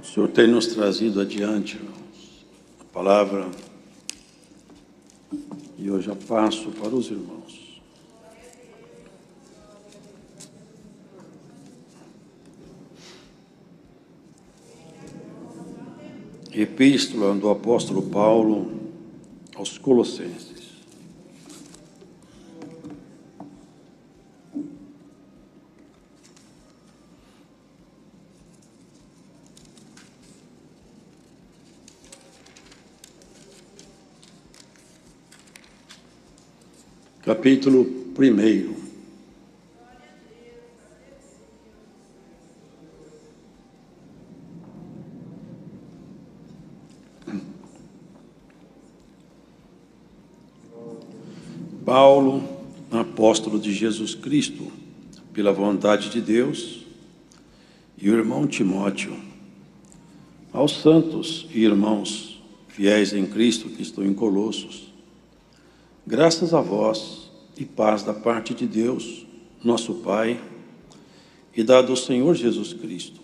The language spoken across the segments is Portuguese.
O Senhor tem nos trazido adiante, irmãos, a palavra, e eu já passo para os irmãos. Epístola do apóstolo Paulo aos Colossenses. Capítulo 1. Paulo, apóstolo de Jesus Cristo, pela vontade de Deus, e o irmão Timóteo, aos santos e irmãos fiéis em Cristo que estão em Colossos, graças a vós e paz da parte de Deus, nosso Pai, e da do Senhor Jesus Cristo.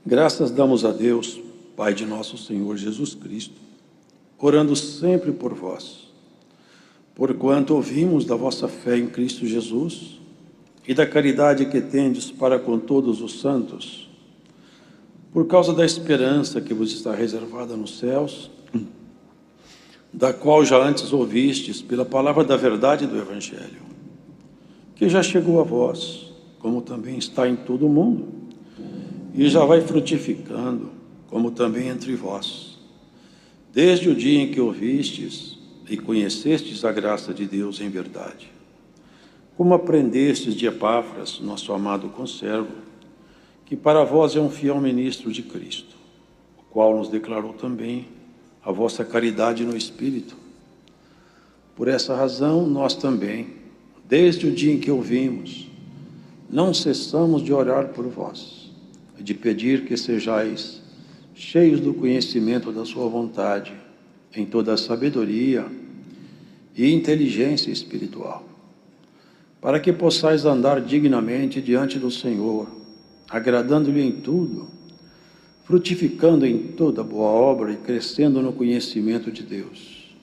Graças damos a Deus, Pai de nosso Senhor Jesus Cristo, orando sempre por vós, porquanto ouvimos da vossa fé em Cristo Jesus e da caridade que tendes para com todos os santos, por causa da esperança que vos está reservada nos céus, da qual já antes ouvistes pela palavra da verdade do Evangelho, que já chegou a vós, como também está em todo o mundo, e já vai frutificando, como também entre vós, desde o dia em que ouvistes e conhecestes a graça de Deus em verdade, como aprendestes de Epáfras, nosso amado conservo, que para vós é um fiel ministro de Cristo, o qual nos declarou também a vossa caridade no Espírito. Por essa razão, nós também, desde o dia em que ouvimos, não cessamos de orar por vós, e de pedir que sejais cheios do conhecimento da sua vontade, em toda a sabedoria e inteligência espiritual, para que possais andar dignamente diante do Senhor, agradando-lhe em tudo, frutificando em toda boa obra e crescendo no conhecimento de Deus,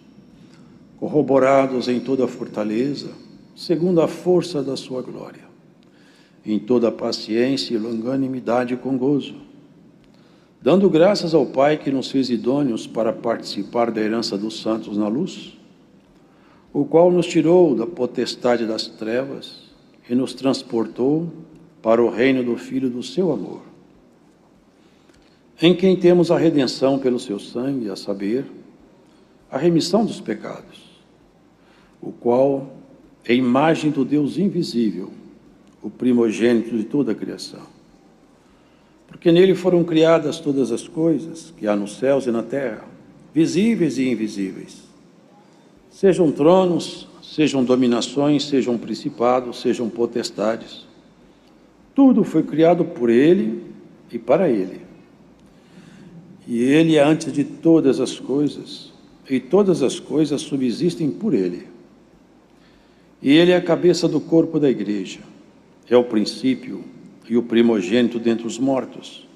corroborados em toda fortaleza, segundo a força da sua glória, em toda paciência e longanimidade com gozo, dando graças ao Pai que nos fez idôneos para participar da herança dos santos na luz, o qual nos tirou da potestade das trevas e nos transportou para o reino do Filho do seu amor, em quem temos a redenção pelo seu sangue, a saber, a remissão dos pecados, o qual é a imagem do Deus invisível, o primogênito de toda a criação. Porque nele foram criadas todas as coisas que há nos céus e na terra, visíveis e invisíveis, sejam tronos, sejam dominações, sejam principados, sejam potestades. Tudo foi criado por ele e para ele. E ele é antes de todas as coisas, e todas as coisas subsistem por ele. E ele é a cabeça do corpo da igreja, é o princípio e o primogênito dentre os mortos,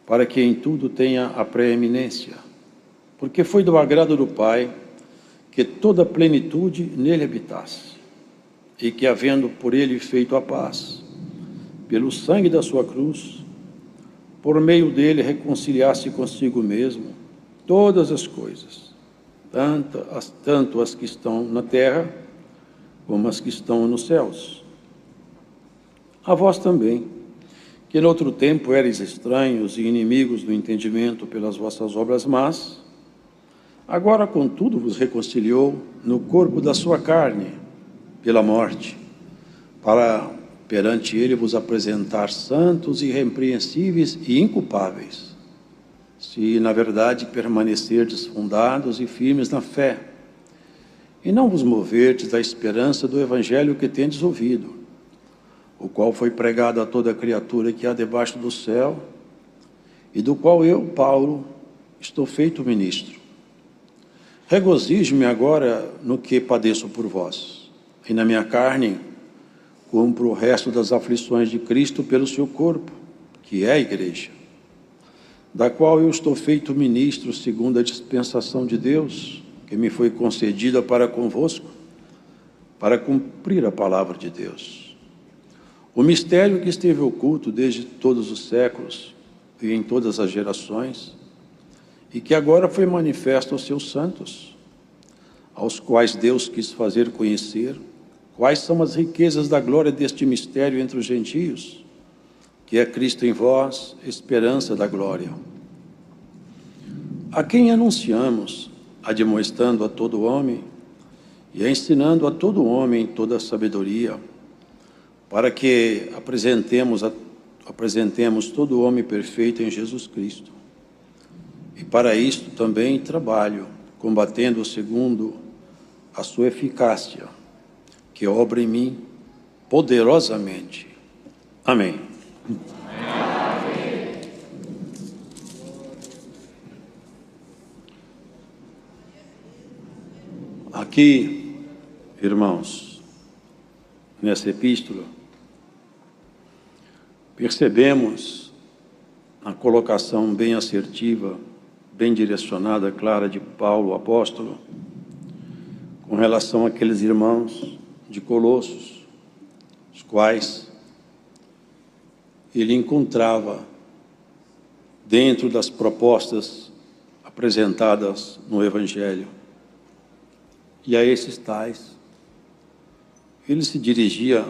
para que em tudo tenha a preeminência, porque foi do agrado do Pai que toda a plenitude nele habitasse, e que, havendo por ele feito a paz, pelo sangue da sua cruz, por meio dele reconciliasse consigo mesmo todas as coisas, tanto as que estão na terra, como as que estão nos céus. A vós também, que noutro tempo erais estranhos e inimigos do entendimento pelas vossas obras más, agora, contudo, vos reconciliou no corpo da sua carne, pela morte, para perante ele vos apresentar santos, irrepreensíveis e inculpáveis, se na verdade permanecerdes fundados e firmes na fé, e não vos moverdes da esperança do Evangelho que tendes ouvido, o qual foi pregado a toda criatura que há debaixo do céu, e do qual eu, Paulo, estou feito ministro. Regozijo-me agora no que padeço por vós, e na minha carne, cumpra o resto das aflições de Cristo pelo seu corpo, que é a igreja, da qual eu estou feito ministro segundo a dispensação de Deus, que me foi concedida para convosco, para cumprir a palavra de Deus. O mistério que esteve oculto desde todos os séculos e em todas as gerações, e que agora foi manifesto aos seus santos, aos quais Deus quis fazer conhecer quais são as riquezas da glória deste mistério entre os gentios, que é Cristo em vós, esperança da glória. A quem anunciamos, admoestando a todo homem e ensinando a todo homem toda a sabedoria, para que apresentemos todo homem perfeito em Jesus Cristo. E para isto também trabalho, combatendo segundo a sua eficácia, que obra em mim poderosamente. Amém. Amém. Aqui, irmãos, nessa epístola, percebemos a colocação bem assertiva, bem direcionada, clara de Paulo, o apóstolo, com relação àqueles irmãos de Colossos, os quais ele encontrava dentro das propostas apresentadas no Evangelho. E a esses tais, ele se dirigia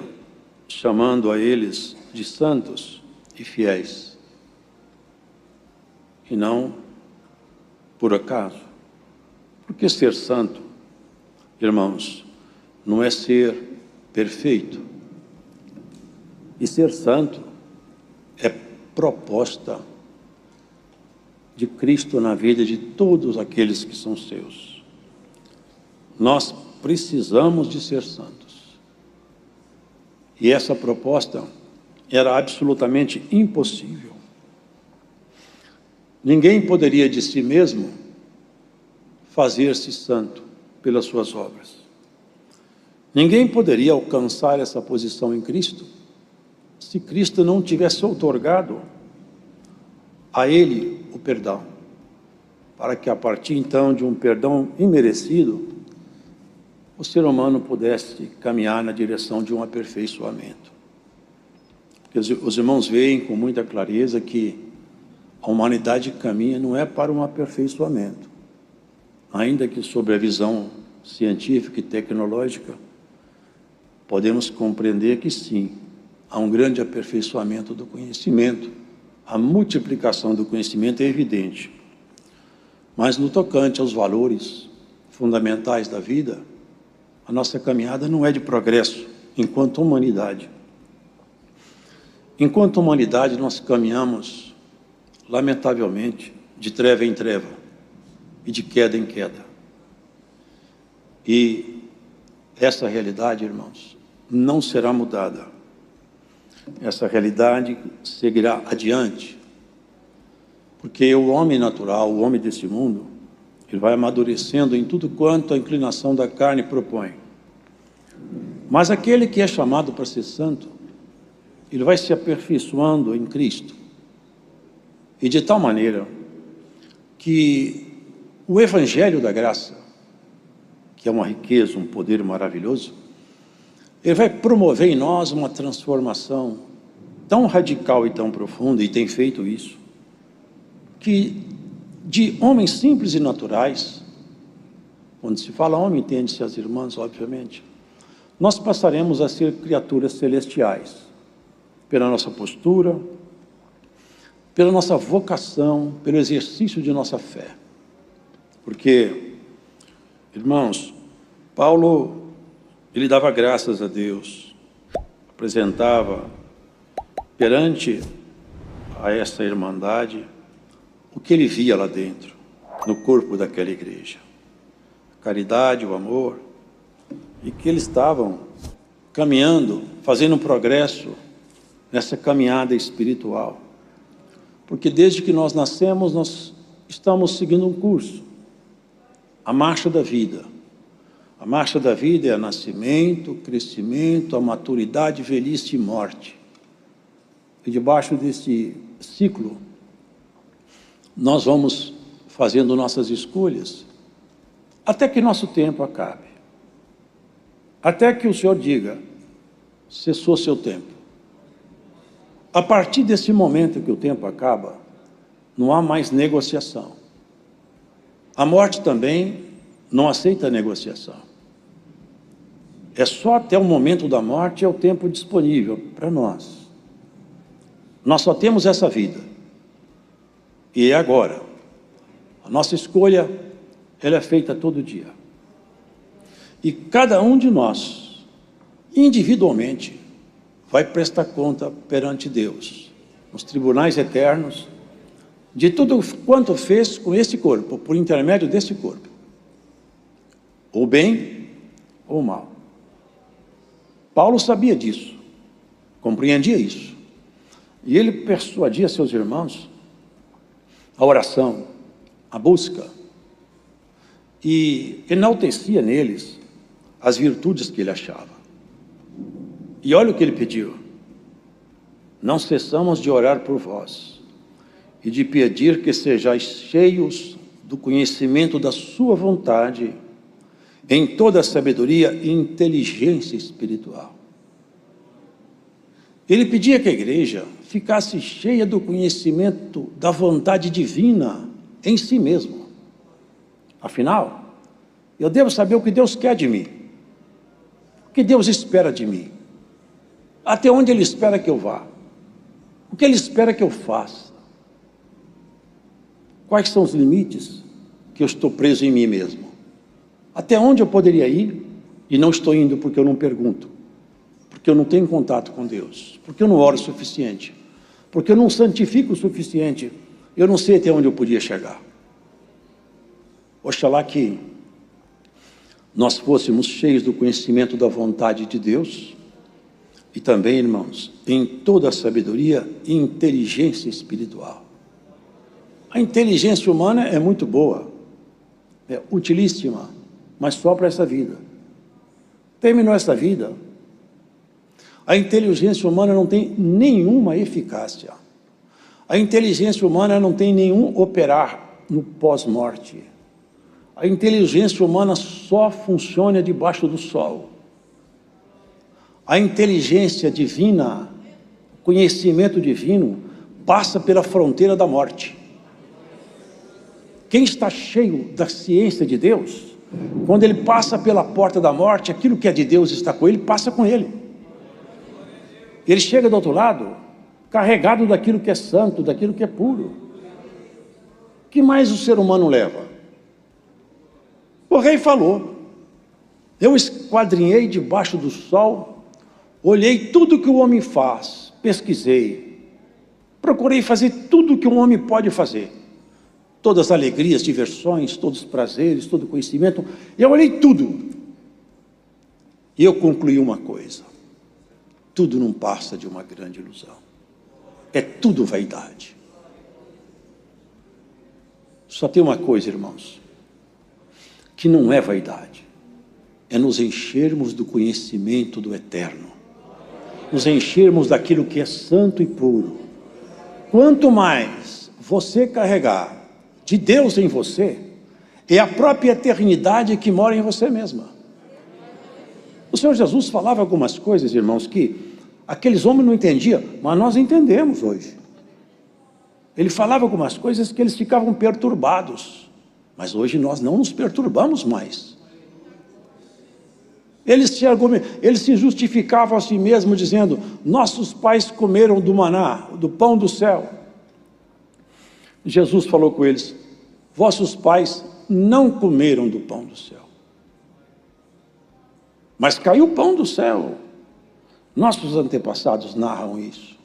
chamando a eles de santos e fiéis, e não por acaso. Porque ser santo, irmãos, não é ser perfeito. E ser santo é proposta de Cristo na vida de todos aqueles que são seus. Nós precisamos de ser santos. E essa proposta era absolutamente impossível. Ninguém poderia de si mesmo fazer-se santo pelas suas obras. Ninguém poderia alcançar essa posição em Cristo se Cristo não tivesse outorgado a ele o perdão, para que a partir então de um perdão imerecido, o ser humano pudesse caminhar na direção de um aperfeiçoamento. Porque os irmãos veem com muita clareza que a humanidade caminha não é para um aperfeiçoamento, ainda que sob a visão científica e tecnológica, podemos compreender que sim, há um grande aperfeiçoamento do conhecimento, a multiplicação do conhecimento é evidente. Mas no tocante aos valores fundamentais da vida, a nossa caminhada não é de progresso enquanto humanidade. Enquanto humanidade, nós caminhamos, lamentavelmente, de treva em treva e de queda em queda. E essa realidade, irmãos, não será mudada. Essa realidade seguirá adiante, porque o homem natural, o homem desse mundo, ele vai amadurecendo em tudo quanto a inclinação da carne propõe. Mas aquele que é chamado para ser santo, ele vai se aperfeiçoando em Cristo, e de tal maneira que o Evangelho da Graça, que é uma riqueza, um poder maravilhoso, ele vai promover em nós uma transformação tão radical e tão profunda, e tem feito isso, que de homens simples e naturais, quando se fala homem, entende-se as irmãs, obviamente, nós passaremos a ser criaturas celestiais, pela nossa postura, pela nossa vocação, pelo exercício de nossa fé. Porque, irmãos, Paulo, ele dava graças a Deus, apresentava perante a essa irmandade o que ele via lá dentro, no corpo daquela igreja. A caridade, o amor, e que eles estavam caminhando, fazendo um progresso nessa caminhada espiritual. Porque desde que nós nascemos, nós estamos seguindo um curso, a marcha da vida, A marcha da vida é o nascimento, o crescimento, a maturidade, velhice e morte. E debaixo desse ciclo, nós vamos fazendo nossas escolhas, até que nosso tempo acabe. Até que o Senhor diga, cessou seu tempo. A partir desse momento que o tempo acaba, não há mais negociação. A morte também não aceita negociação. É só até o momento da morte é o tempo disponível para nós. Nós só temos essa vida. E é agora. A nossa escolha, ela é feita todo dia. E cada um de nós, individualmente, vai prestar conta perante Deus, nos tribunais eternos, de tudo quanto fez com esse corpo, por intermédio desse corpo. Ou bem, ou mal. Paulo sabia disso, compreendia isso. E ele persuadia seus irmãos a oração, a busca, e enaltecia neles as virtudes que ele achava. E olha o que ele pediu: não cessamos de orar por vós e de pedir que sejais cheios do conhecimento da sua vontade, em toda a sabedoria e inteligência espiritual. Ele pedia que a igreja ficasse cheia do conhecimento da vontade divina em si mesmo. Afinal, eu devo saber o que Deus quer de mim, o que Deus espera de mim, até onde Ele espera que eu vá, o que Ele espera que eu faça, quais são os limites que eu estou preso em mim mesmo, até onde eu poderia ir e não estou indo porque eu não pergunto, porque eu não tenho contato com Deus, porque eu não oro o suficiente, porque eu não santifico o suficiente, eu não sei até onde eu podia chegar. Oxalá que nós fôssemos cheios do conhecimento da vontade de Deus e também, irmãos, em toda a sabedoria e inteligência espiritual. A inteligência humana é muito boa, é utilíssima, mas só para essa vida. Terminou essa vida, a inteligência humana não tem nenhuma eficácia. A inteligência humana não tem nenhum operar no pós-morte. A inteligência humana só funciona debaixo do sol. A inteligência divina, o conhecimento divino, passa pela fronteira da morte. Quem está cheio da ciência de Deus, quando ele passa pela porta da morte, aquilo que é de Deus está com ele, passa com ele. Ele chega do outro lado, carregado daquilo que é santo, daquilo que é puro. O que mais o ser humano leva? O rei falou: eu esquadrinhei debaixo do sol, olhei tudo que o homem faz, pesquisei, procurei fazer tudo que um homem pode fazer, todas as alegrias, diversões, todos os prazeres, todo o conhecimento, eu olhei tudo, e eu concluí uma coisa: tudo não passa de uma grande ilusão, é tudo vaidade. Só tem uma coisa, irmãos, que não é vaidade, é nos enchermos do conhecimento do eterno, nos enchermos daquilo que é santo e puro. Quanto mais você carregar de Deus em você, é a própria eternidade que mora em você mesma. O Senhor Jesus falava algumas coisas, irmãos, que aqueles homens não entendiam, mas nós entendemos hoje. Ele falava algumas coisas que eles ficavam perturbados, mas hoje nós não nos perturbamos mais. Eles se justificavam a si mesmos dizendo: nossos pais comeram do maná, do pão do céu. Jesus falou com eles: vossos pais não comeram do pão do céu, mas caiu o pão do céu. Nossos antepassados narram isso.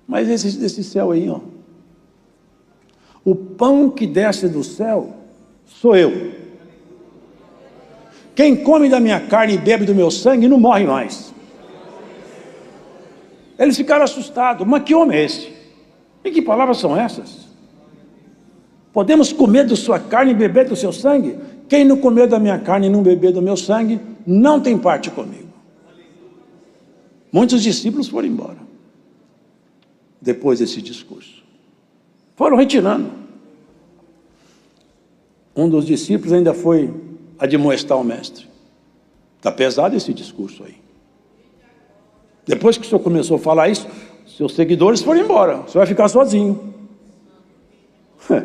Mas desse céu aí, ó, o pão que desce do céu sou eu. Quem come da minha carne e bebe do meu sangue não morre mais. Eles ficaram assustados. Mas que homem é esse? E que palavras são essas? Podemos comer da sua carne e beber do seu sangue? quem não comer da minha carne e não beber do meu sangue, não tem parte comigo. Muitos discípulos foram embora, depois desse discurso. Foram retirando. Um dos discípulos ainda foi admoestar o mestre. Está pesado esse discurso aí. Depois que o senhor começou a falar isso, seus seguidores foram embora, você vai ficar sozinho. O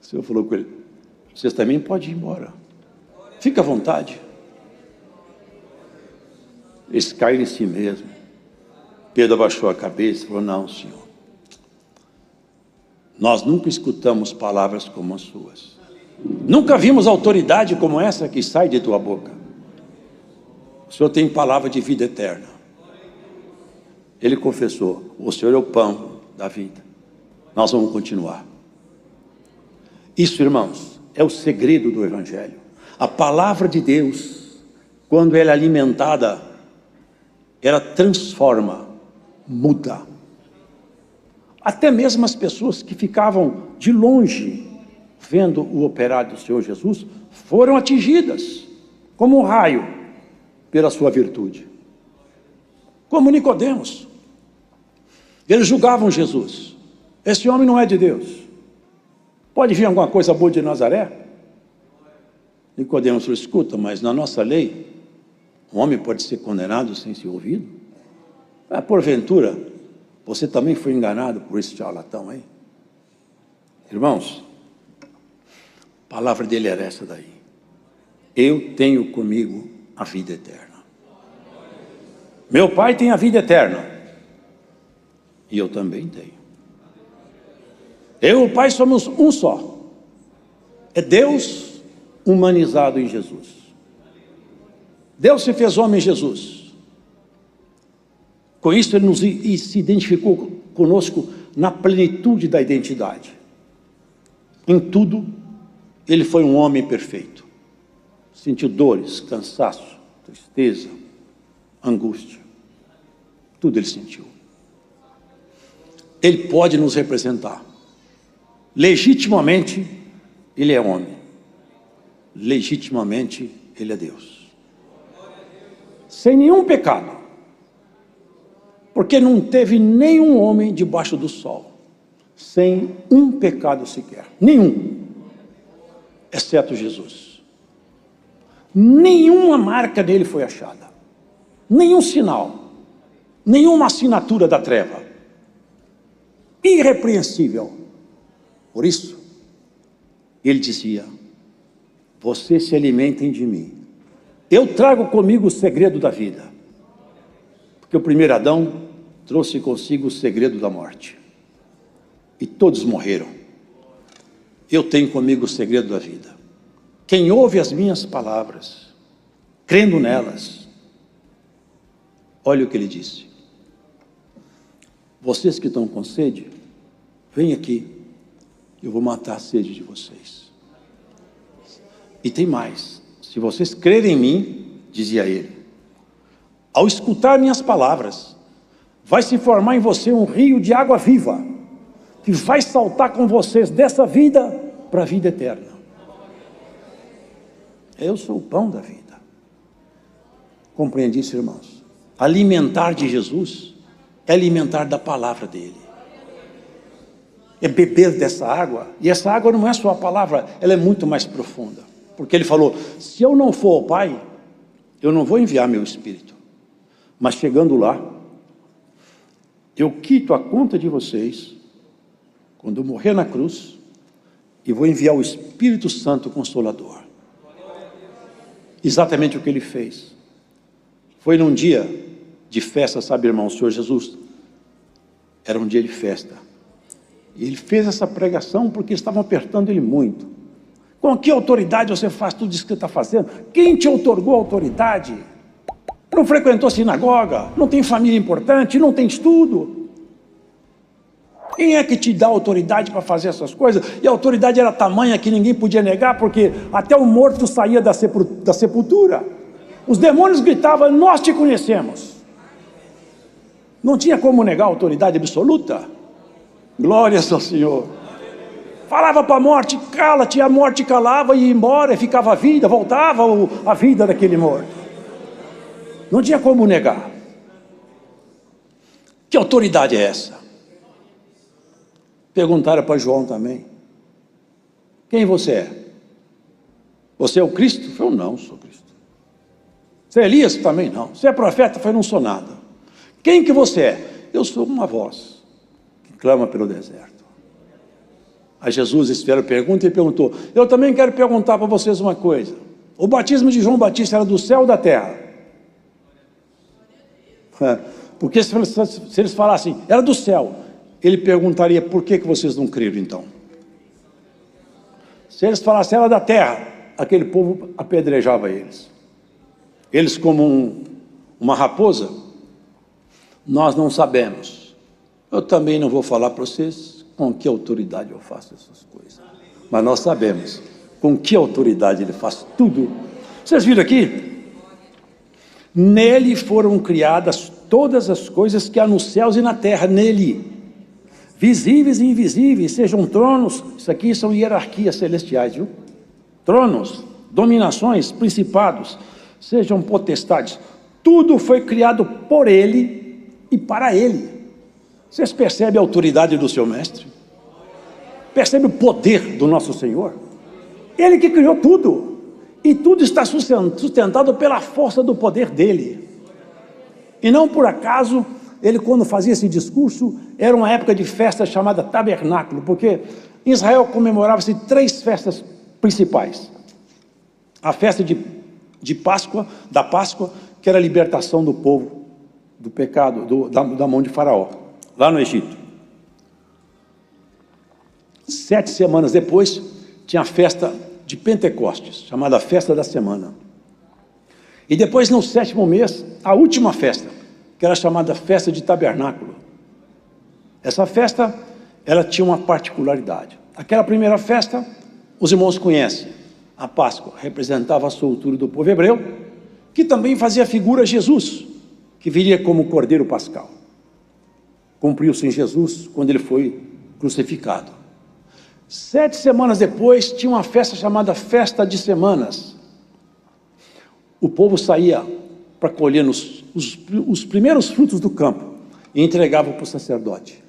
senhor falou com ele: vocês também podem ir embora, fica à vontade. Eles caíram em si mesmo. Pedro abaixou a cabeça e falou: não, senhor, nós nunca escutamos palavras como as suas, nunca vimos autoridade como essa que sai de tua boca. O senhor tem palavra de vida eterna. Ele confessou: o Senhor é o pão da vida. Nós vamos continuar. Isso, irmãos, é o segredo do Evangelho. A palavra de Deus, quando ela é alimentada, ela transforma, muda. Até mesmo as pessoas que ficavam de longe, vendo o operário do Senhor Jesus, foram atingidas, como um raio, pela sua virtude. Como Nicodemos. Eles julgavam Jesus: esse homem não é de Deus, pode vir alguma coisa boa de Nazaré? Nicodemos falou: escuta, mas na nossa lei, um homem pode ser condenado sem ser ouvido? Porventura, você também foi enganado por esse charlatão aí? Irmãos, a palavra dele era essa daí: eu tenho comigo a vida eterna. Meu Pai tem a vida eterna, e eu também tenho. Eu e o Pai somos um só. É Deus humanizado em Jesus. Deus se fez homem em Jesus. Com isso ele se identificou conosco na plenitude da identidade. Em tudo ele foi um homem perfeito. Sentiu dores, cansaço, tristeza, angústia. Tudo ele sentiu. Ele pode nos representar. Legitimamente, ele é homem. Legitimamente, ele é Deus. Sem nenhum pecado. Porque não teve nenhum homem debaixo do sol sem um pecado sequer. Nenhum. Exceto Jesus. Nenhuma marca dele foi achada. Nenhum sinal. Nenhuma assinatura da treva. Irrepreensível. Por isso, ele dizia: vocês se alimentem de mim. Eu trago comigo o segredo da vida. Porque o primeiro Adão trouxe consigo o segredo da morte. E todos morreram. Eu tenho comigo o segredo da vida. Quem ouve as minhas palavras, crendo nelas, olha o que ele disse: vocês que estão com sede, vem aqui, eu vou matar a sede de vocês. E tem mais: se vocês crerem em mim, dizia ele, ao escutar minhas palavras, vai se formar em você um rio de água viva, que vai saltar com vocês dessa vida para a vida eterna. Eu sou o pão da vida. Compreende isso, irmãos? Alimentar de Jesus é alimentar da palavra dele. É beber dessa água. E essa água não é só a palavra, ela é muito mais profunda. Porque ele falou: se eu não for ao Pai, eu não vou enviar meu Espírito. Mas chegando lá, eu quito a conta de vocês, quando eu morrer na cruz, e vou enviar o Espírito Santo Consolador. Exatamente o que ele fez. Foi num dia de festa, sabe, irmão, o Senhor Jesus, era um dia de festa. E ele fez essa pregação porque estavam apertando ele muito. Com que autoridade você faz tudo isso que você está fazendo? Quem te outorgou autoridade? Não frequentou sinagoga, não tem família importante, não tem estudo. Quem é que te dá autoridade para fazer essas coisas? E a autoridade era tamanha que ninguém podia negar, porque até o morto saía da sepultura. Os demônios gritavam: nós te conhecemos. Não tinha como negar a autoridade absoluta. Glórias ao Senhor. falava para a morte, cala-te, a morte calava e ia embora, e ficava a vida, voltava a vida daquele morto. Não tinha como negar. Que autoridade é essa? Perguntaram para João também: quem você é? Você é o Cristo? Eu falei: não sou Cristo. Você é Elias? Também não. Você é profeta? Eu falei: não sou nada. Quem que você é? Eu sou uma voz que clama pelo deserto. Aí Jesus espera a pergunta e perguntou: eu também quero perguntar para vocês uma coisa. O batismo de João Batista era do céu ou da terra? Porque se eles falassem, era do céu, ele perguntaria: por que vocês não creram então? Se eles falassem era da terra, aquele povo apedrejava eles. Eles, como uma raposa: nós não sabemos. Eu também não vou falar para vocês com que autoridade eu faço essas coisas, mas nós sabemos com que autoridade ele faz tudo. Vocês viram aqui? Nele foram criadas todas as coisas que há nos céus e na terra, nele, visíveis e invisíveis, sejam tronos, isso aqui são hierarquias celestiais, viu? Tronos, dominações, principados, sejam potestades, tudo foi criado por ele e para ele. Vocês percebem a autoridade do seu mestre? Percebem o poder do nosso Senhor? Ele que criou tudo, e tudo está sustentado pela força do poder dele. E não por acaso, ele, quando fazia esse discurso, era uma época de festa chamada tabernáculo, porque em Israel comemorava-se 3 festas principais: a festa de Páscoa, da Páscoa, que era a libertação do povo do pecado, da mão de Faraó, lá no Egito. 7 semanas depois, tinha a festa de Pentecostes, chamada Festa da Semana. E depois, no 7º mês, a última festa, que era chamada Festa de Tabernáculo. Essa festa, ela tinha uma particularidade. Aquela primeira festa, os irmãos conhecem. A Páscoa representava a soltura do povo hebreu, que também fazia figura Jesus, que viria como Cordeiro Pascal. Cumpriu-se em Jesus quando ele foi crucificado. 7 semanas depois, tinha uma festa chamada Festa de Semanas. O povo saía para colher os primeiros frutos do campo e entregava para o sacerdote.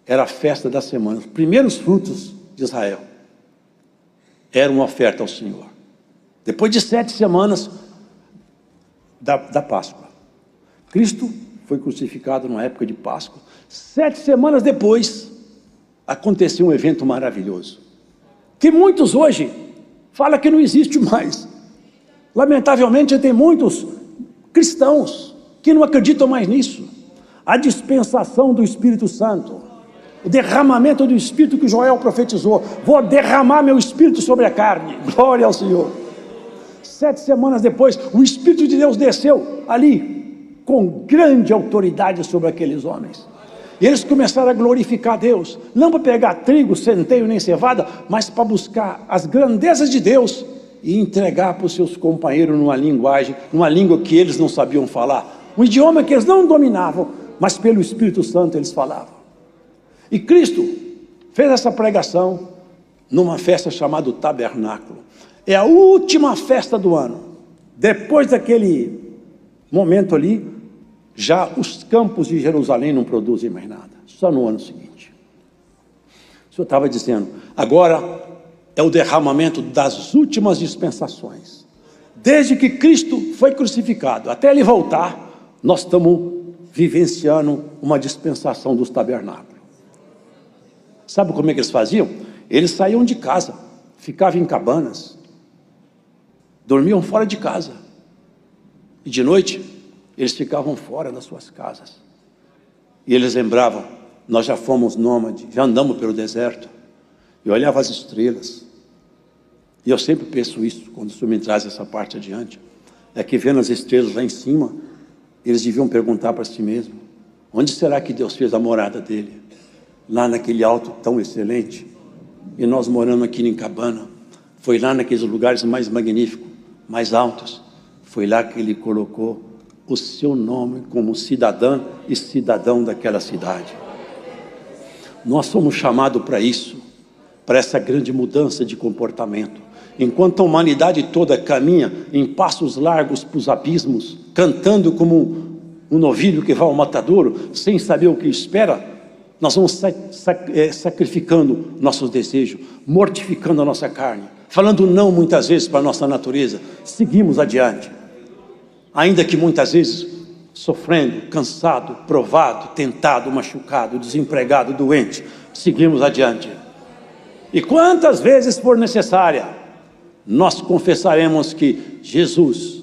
Era a festa da semana, os primeiros frutos de Israel. Era uma oferta ao Senhor. Depois de 7 semanas da Páscoa, Cristo foi crucificado na época de Páscoa. 7 semanas depois, aconteceu um evento maravilhoso, que muitos hoje falam que não existe mais. Lamentavelmente, tem muitos cristãos que não acreditam mais nisso. A dispensação do Espírito Santo, o derramamento do Espírito que Joel profetizou: vou derramar meu Espírito sobre a carne. Glória ao Senhor. 7 semanas depois, o Espírito de Deus desceu ali com grande autoridade sobre aqueles homens. E eles começaram a glorificar Deus, não para pegar trigo, centeio nem cevada, mas para buscar as grandezas de Deus e entregar para os seus companheiros numa língua que eles não sabiam falar, um idioma que eles não dominavam, mas pelo Espírito Santo eles falavam. E Cristo fez essa pregação numa festa chamada Tabernáculo. É a última festa do ano. Depois daquele momento ali, já os campos de Jerusalém não produzem mais nada, só no ano seguinte. O Senhor estava dizendo: agora é o derramamento das últimas dispensações. Desde que Cristo foi crucificado até ele voltar, nós estamos vivenciando uma dispensação dos tabernáculos. Sabe como é que eles faziam? Eles saíam de casa, ficavam em cabanas, dormiam fora de casa, e de noite eles ficavam fora das suas casas, e eles lembravam: nós já fomos nômades, já andamos pelo deserto, e olhava as estrelas. E eu sempre penso isso, quando o Senhor me traz essa parte adiante, é que vendo as estrelas lá em cima, eles deviam perguntar para si mesmo: onde será que Deus fez a morada dele? Lá naquele alto tão excelente, e nós moramos aqui em cabana. Foi lá naqueles lugares mais magníficos, mais altos, foi lá que ele colocou o seu nome como cidadã e cidadão daquela cidade. Nós somos chamados para isso, para essa grande mudança de comportamento. Enquanto a humanidade toda caminha em passos largos para os abismos, cantando como um novilho que vai ao matadouro, sem saber o que espera, nós vamos sacrificando nossos desejos, mortificando a nossa carne, falando não muitas vezes para a nossa natureza. Seguimos adiante, ainda que muitas vezes sofrendo, cansado, provado, tentado, machucado, desempregado, doente, seguimos adiante. E quantas vezes for necessária, nós confessaremos que Jesus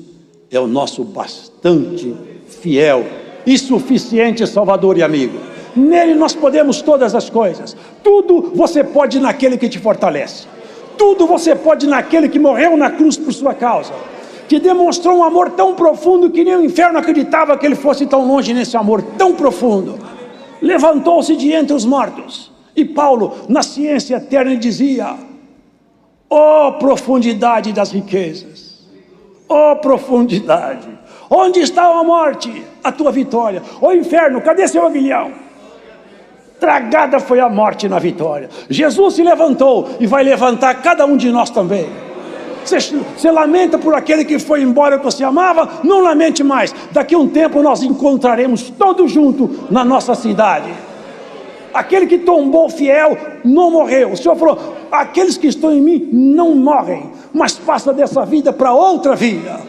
é o nosso bastante fiel e suficiente Salvador e amigo. Nele nós podemos todas as coisas. Tudo você pode naquele que te fortalece. Tudo você pode naquele que morreu na cruz por sua causa, que demonstrou um amor tão profundo que nem o inferno acreditava que ele fosse tão longe nesse amor tão profundo. Levantou-se de entre os mortos. E Paulo, na ciência eterna, dizia: ó profundidade das riquezas, ó profundidade, onde está a morte, a tua vitória? Ó inferno, cadê seu aguilhão? Tragada foi a morte na vitória. Jesus se levantou e vai levantar cada um de nós também. Você lamenta por aquele que foi embora que você amava? Não lamente mais. Daqui a um tempo nós encontraremos todos juntos na nossa cidade. Aquele que tombou fiel não morreu. O Senhor falou: aqueles que estão em mim não morrem, mas passam dessa vida para outra vida.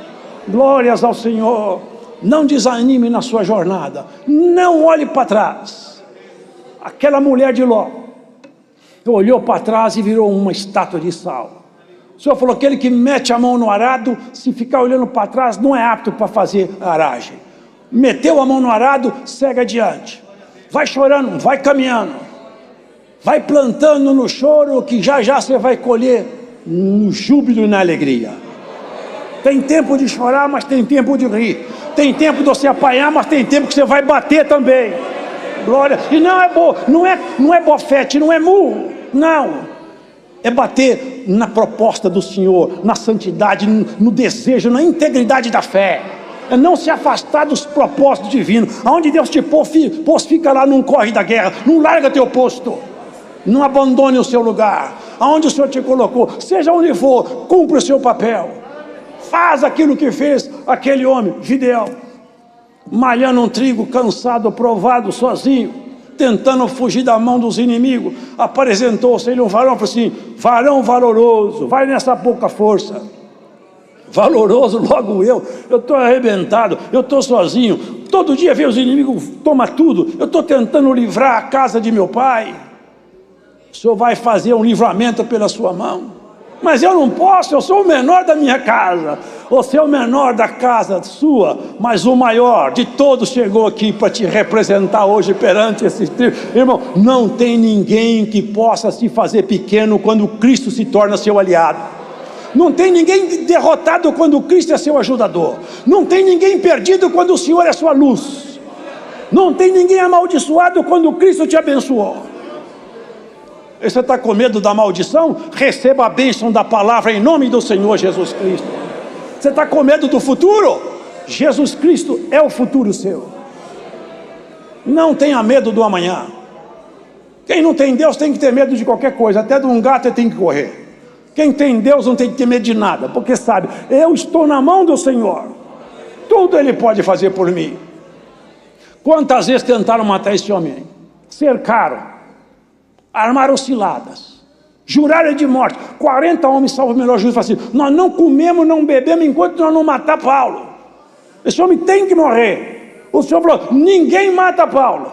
Glórias ao Senhor. Não desanime na sua jornada. Não olhe para trás. Aquela mulher de Ló olhou para trás e virou uma estátua de sal. O Senhor falou: aquele que mete a mão no arado, se ficar olhando para trás, não é apto para fazer aragem. Meteu a mão no arado, segue adiante. Vai chorando, vai caminhando, vai plantando no choro, que já já você vai colher no júbilo e na alegria. Tem tempo de chorar, mas tem tempo de rir. Tem tempo de você apanhar, mas tem tempo que você vai bater também. Glória. E não é bofete, não é murro, não. É bater na proposta do Senhor, na santidade, no desejo, na integridade da fé. É não se afastar dos propósitos divinos. Aonde Deus te pôs, fica lá, não corre da guerra, não larga teu posto, não abandone o seu lugar. Aonde o Senhor te colocou, seja onde for, cumpra o seu papel. Faz aquilo que fez aquele homem, Gideão, malhando um trigo, cansado, provado, sozinho, tentando fugir da mão dos inimigos. Apresentou-se ele um varão, falou assim: varão valoroso, vai nessa pouca força. Valoroso, logo eu estou arrebentado, eu estou sozinho, todo dia vem os inimigos, toma tudo, eu estou tentando livrar a casa de meu pai. O Senhor vai fazer um livramento pela sua mão, mas eu não posso, eu sou o menor da minha casa. Você é o menor da casa sua, mas o maior de todos chegou aqui para te representar hoje perante esse tribo. Irmão, não tem ninguém que possa se fazer pequeno quando Cristo se torna seu aliado. Não tem ninguém derrotado quando Cristo é seu ajudador. Não tem ninguém perdido quando o Senhor é sua luz. Não tem ninguém amaldiçoado quando Cristo te abençoou. E você está com medo da maldição? Receba a bênção da palavra em nome do Senhor Jesus Cristo. Você está com medo do futuro? Jesus Cristo é o futuro seu. Não tenha medo do amanhã. Quem não tem Deus tem que ter medo de qualquer coisa. Até de um gato ele tem que correr. Quem tem Deus não tem que ter medo de nada, porque sabe, eu estou na mão do Senhor, tudo Ele pode fazer por mim. Quantas vezes tentaram matar esse homem? Cercaram, armaram ciladas, juraram de morte. 40 homens, salvo o melhor juízo, falaram assim: nós não comemos, não bebemos enquanto nós não matar Paulo. Esse homem tem que morrer. O Senhor falou: ninguém mata Paulo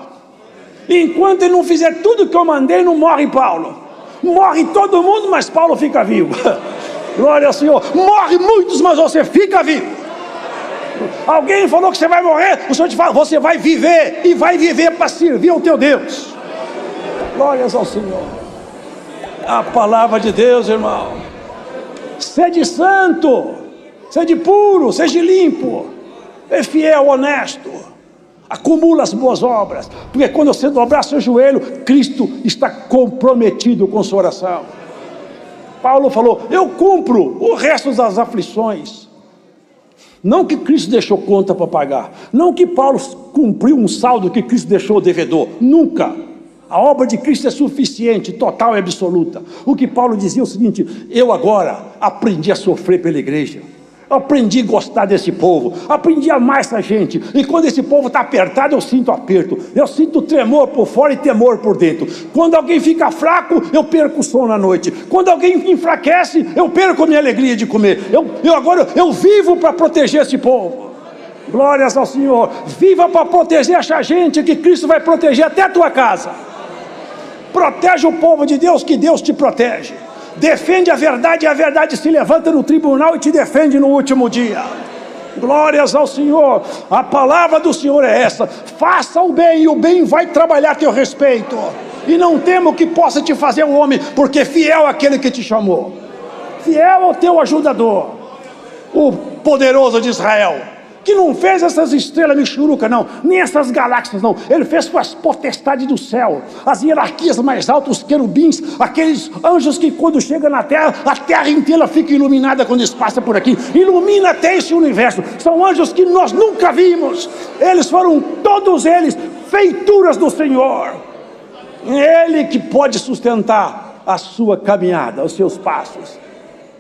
enquanto ele não fizer tudo que eu mandei. Não morre Paulo. Morre todo mundo, mas Paulo fica vivo. Glória ao Senhor. Morre muitos, mas você fica vivo. Alguém falou que você vai morrer, o Senhor te fala: você vai viver, e vai viver para servir ao teu Deus. Glórias ao Senhor. A palavra de Deus, irmão. Sede santo, sede puro, seja limpo, é fiel, honesto, acumula as boas obras, porque quando você dobrar seu joelho, Cristo está comprometido com sua oração. Paulo falou: eu cumpro o resto das aflições. Não que Cristo deixou conta para pagar, não que Paulo cumpriu um saldo que Cristo deixou devedor, nunca. A obra de Cristo é suficiente, total e absoluta. O que Paulo dizia é o seguinte: eu agora aprendi a sofrer pela igreja, aprendi a gostar desse povo, aprendi a amar essa gente, e quando esse povo está apertado, eu sinto aperto, eu sinto tremor por fora e temor por dentro. Quando alguém fica fraco, eu perco o sono à noite. Quando alguém enfraquece, eu perco a minha alegria de comer. Agora eu vivo para proteger esse povo. Glórias ao Senhor. Viva para proteger essa gente, que Cristo vai proteger até a tua casa. Protege o povo de Deus, que Deus te protege. Defende a verdade, e a verdade se levanta no tribunal e te defende no último dia. Glórias ao Senhor. A palavra do Senhor é essa: faça o bem, e o bem vai trabalhar a teu respeito. E não tema o que possa te fazer um homem, porque fiel é aquele que te chamou. Fiel é o teu ajudador, o poderoso de Israel, que não fez essas estrelas michuruca, não, nem essas galáxias, não. Ele fez com as potestades do céu, as hierarquias mais altas, os querubins, aqueles anjos que quando chegam na terra, a terra inteira fica iluminada quando eles passam por aqui, ilumina até esse universo. São anjos que nós nunca vimos. Eles foram, todos eles, feituras do Senhor. Ele que pode sustentar a sua caminhada, os seus passos.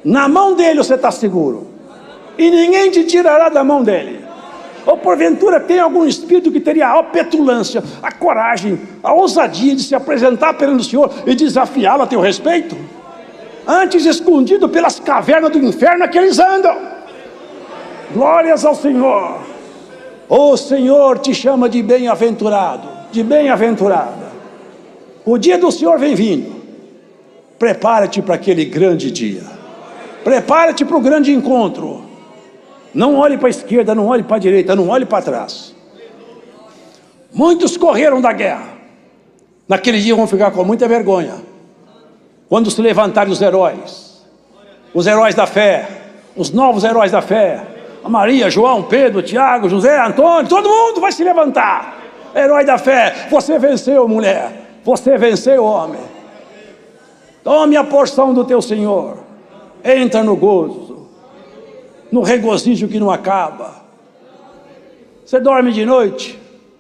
Na mão dele você está seguro, e ninguém te tirará da mão dele. Ou porventura tem algum espírito que teria a petulância, a coragem, a ousadia de se apresentar perante o Senhor e desafiá-lo a teu respeito? Antes escondido pelas cavernas do inferno que eles andam. Glórias ao Senhor. O Senhor te chama de bem-aventurado, de bem-aventurada. O dia do Senhor vem vindo. Prepara-te para aquele grande dia. Prepara-te para o grande encontro. Não olhe para a esquerda, não olhe para a direita, não olhe para trás. Muitos correram da guerra. Naquele dia vão ficar com muita vergonha, quando se levantarem os heróis da fé, os novos heróis da fé. A Maria, João, Pedro, Tiago, José, Antônio, todo mundo vai se levantar. Herói da fé, você venceu, mulher, você venceu, homem. Tome a porção do teu Senhor. Entra no gozo, no regozijo que não acaba. Você dorme de noite,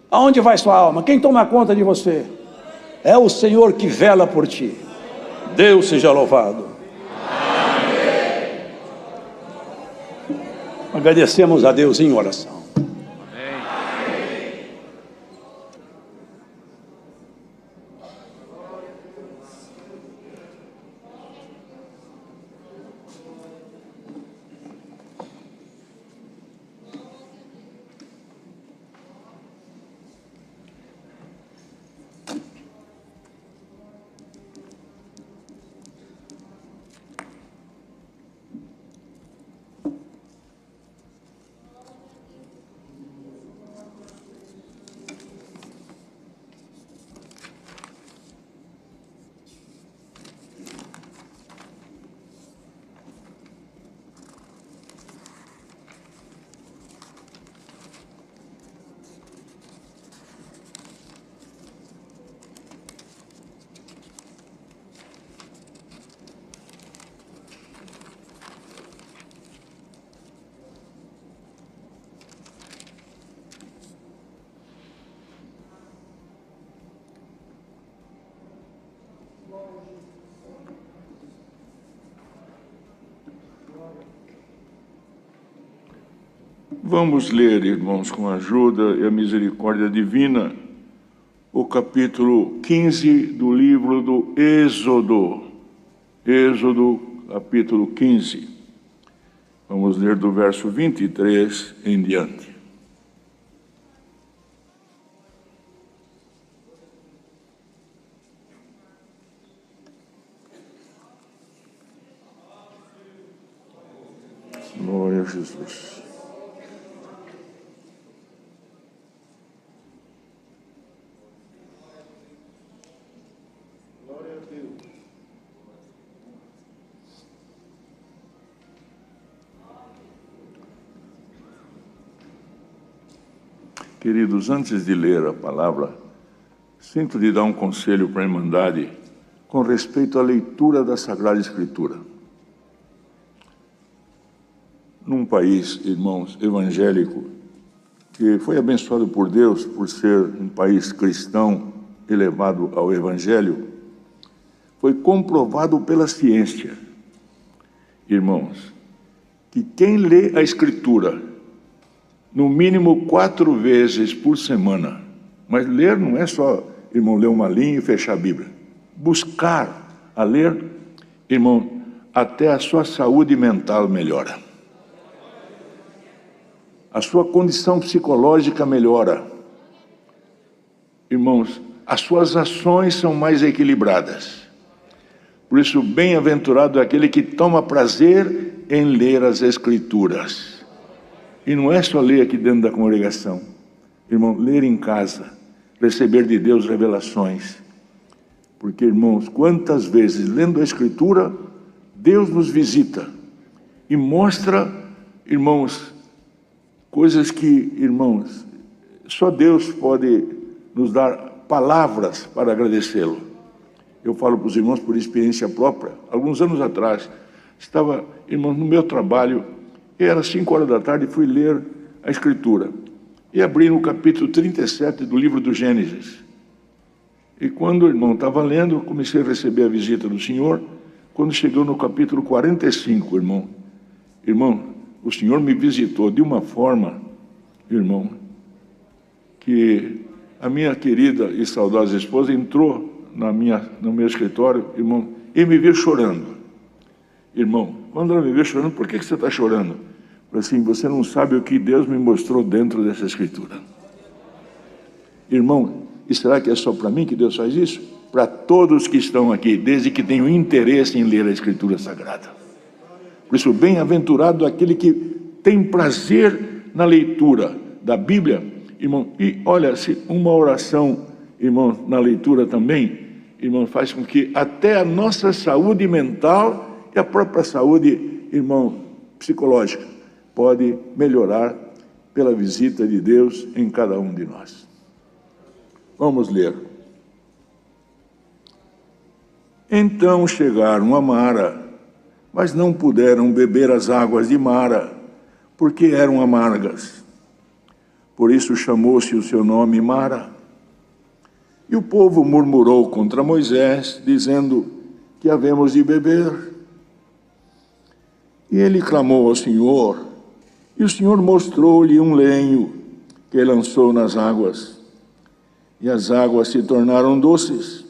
aonde vai sua alma? Quem toma conta de você? É o Senhor que vela por ti. Deus seja louvado. Amém. Agradecemos a Deus em oração. Vamos ler, irmãos, com a ajuda e a misericórdia divina, o capítulo 15 do livro do Êxodo. Êxodo, capítulo 15. Vamos ler do verso 23 em diante. Glória a Jesus. Queridos, antes de ler a palavra, sinto de dar um conselho para a Irmandade com respeito à leitura da Sagrada Escritura. Num país, irmãos, evangélico, que foi abençoado por Deus por ser um país cristão, elevado ao Evangelho, foi comprovado pela ciência, irmãos, que quem lê a Escritura, no mínimo 4 vezes por semana, mas ler não é só, irmão, ler uma linha e fechar a Bíblia. Buscar a ler, irmão, até a sua saúde mental melhora. A sua condição psicológica melhora. Irmãos, as suas ações são mais equilibradas. Por isso, bem-aventurado é aquele que toma prazer em ler as Escrituras. E não é só ler aqui dentro da congregação. Irmão, ler em casa, receber de Deus revelações. Porque, irmãos, quantas vezes, lendo a Escritura, Deus nos visita e mostra, irmãos, coisas que, irmãos, só Deus pode nos dar palavras para agradecê-lo. Eu falo para os irmãos por experiência própria. Alguns anos atrás, estava, irmãos, no meu trabalho, e era 5 horas da tarde, fui ler a Escritura. E abri no capítulo 37 do livro do Gênesis. E quando o irmão estava lendo, comecei a receber a visita do Senhor. Quando chegou no capítulo 45, irmão, o Senhor me visitou de uma forma, irmão, que a minha querida e saudosa esposa entrou no meu escritório, irmão, e me viu chorando. Irmão, quando ela me viu chorando, por que você está chorando? Eu falei assim, você não sabe o que Deus me mostrou dentro dessa Escritura. Irmão, e será que é só para mim que Deus faz isso? Para todos que estão aqui, desde que tenham interesse em ler a Escritura Sagrada. Por isso, bem-aventurado aquele que tem prazer na leitura da Bíblia, irmão. E olha, se uma oração, irmão, na leitura também, irmão, faz com que até a nossa saúde mental e a própria saúde, irmão, psicológica, pode melhorar pela visita de Deus em cada um de nós. Vamos ler. Então chegaram a Mara, mas não puderam beber as águas de Mara, porque eram amargas. Por isso chamou-se o seu nome Mara. E o povo murmurou contra Moisés, dizendo que havemos de beber. E ele clamou ao Senhor, e o Senhor mostrou-lhe um lenho que lançou nas águas. E as águas se tornaram doces.